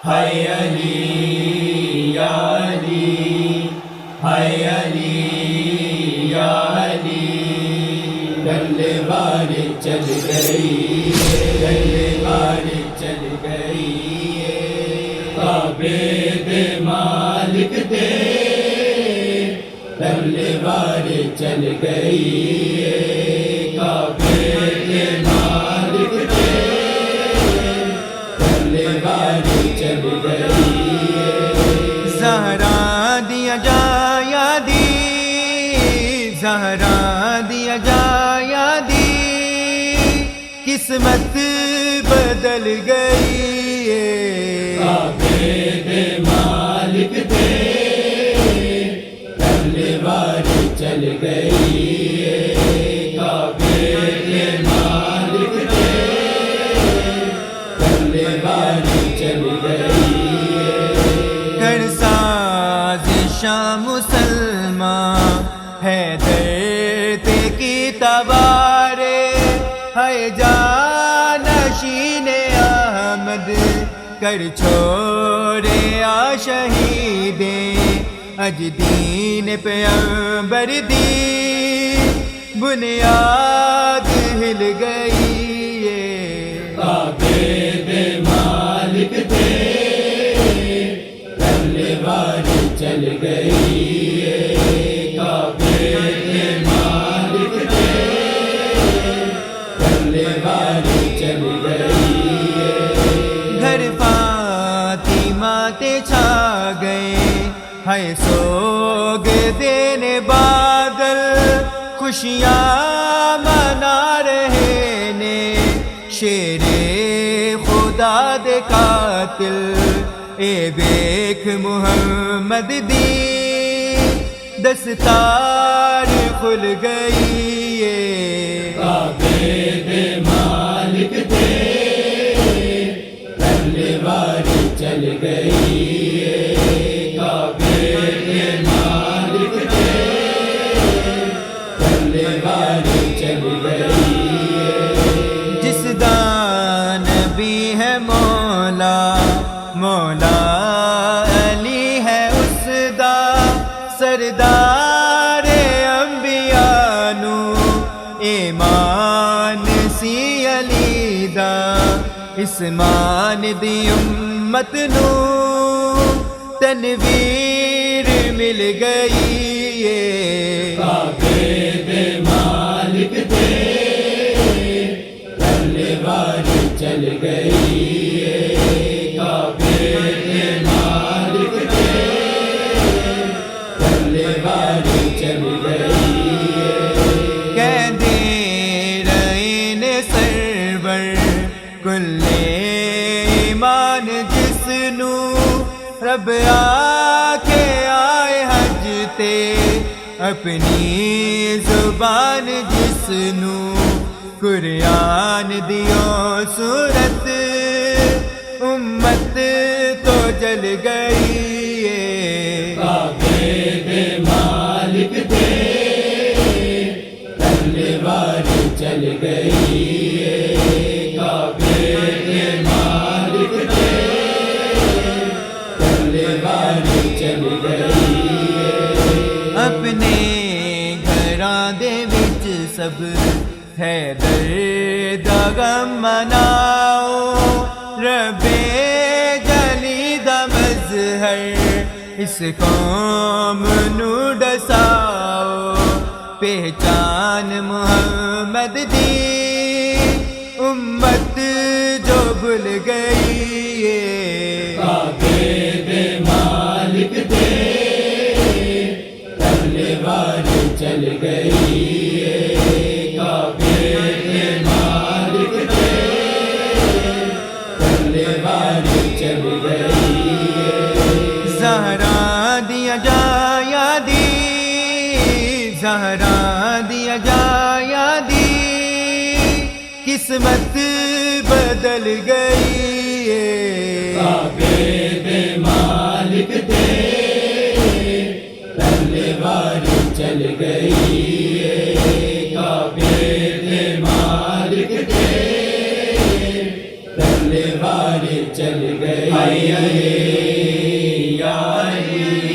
ہے علی یا علی، ہے علی یا علی، ڈلے والے چل گئی، ڈلے والے چل گئی، کعبے دے مالک دے ڈلے والے چل گئی، کعبے دے مالک دے ڈلے والے چل گئی، زہرا دیا جایا دی، زہرا دیا جایا دی، قسمت بدل گئی، کعبے دے مالک دے ڈلے والے چل گئی، کعبے دے مالک دے ڈلے والے چل گئی، کر سازشاں مسلمان ہے درد کی تبارے، ہے جانشین احمد کر چھوڑے آ شہیدیں، اج دین پیغمبر دی بنیاد ہل گئی، کعبے دے مالک دے ڈلے والے چل گئی، کعبے دے مالک دے ڈلے والے چل گئی، گھر فاطمہ تے چھا گئے، ہے سوگ دینے بادل، خوشیاں منا رہے نے، شیر خدا دے قاتل، اے دیکھ محمد دی دستار کھل گئی، کعبے دے مالک دے ڈلے والے چل گئی، کعبے دے مالک دے ڈلے والے چل گئی، جس دا نبی ہے مولا، مولا علی ہے اس دا، سردار انبیاء نو ایمان سی علی دا، اسمان دی امت نو تنویر مل گئی، کعبے دے مالک دے ڈلے والے چل گئی، کعبے دے مالک دے ڈلے والے چل گئی، کہہ دے رہے نے سرور کل ایمان جس نو، رب آ کے آئے حج تے اپنی زبان جس نو، قرآن دیو صورت امت تو جل گئی، کعبے دے مالک دے ڈلے والے چل گئی، کعبے دے مالک دے ڈلے والے چل گئی، اپنے گھراں دے وچ سب ہے درد غم مناؤ، رب جلی دا مظہر اس قوم نو ڈساؤ، پہچان محمد دی امت جو بھول گئی، کعبے دے مالک دے ڈلے والے چل گئی، کعبے دے مالک دے ڈلے والے چل گئی، زہرا دیا جایا دی، زہرا دیا جایا دی، قسمت بدل گئی، کعبے دے مالک دے ڈلے والے چل گئی، کعبے دے مالک دے تلوار چل گئی یا علی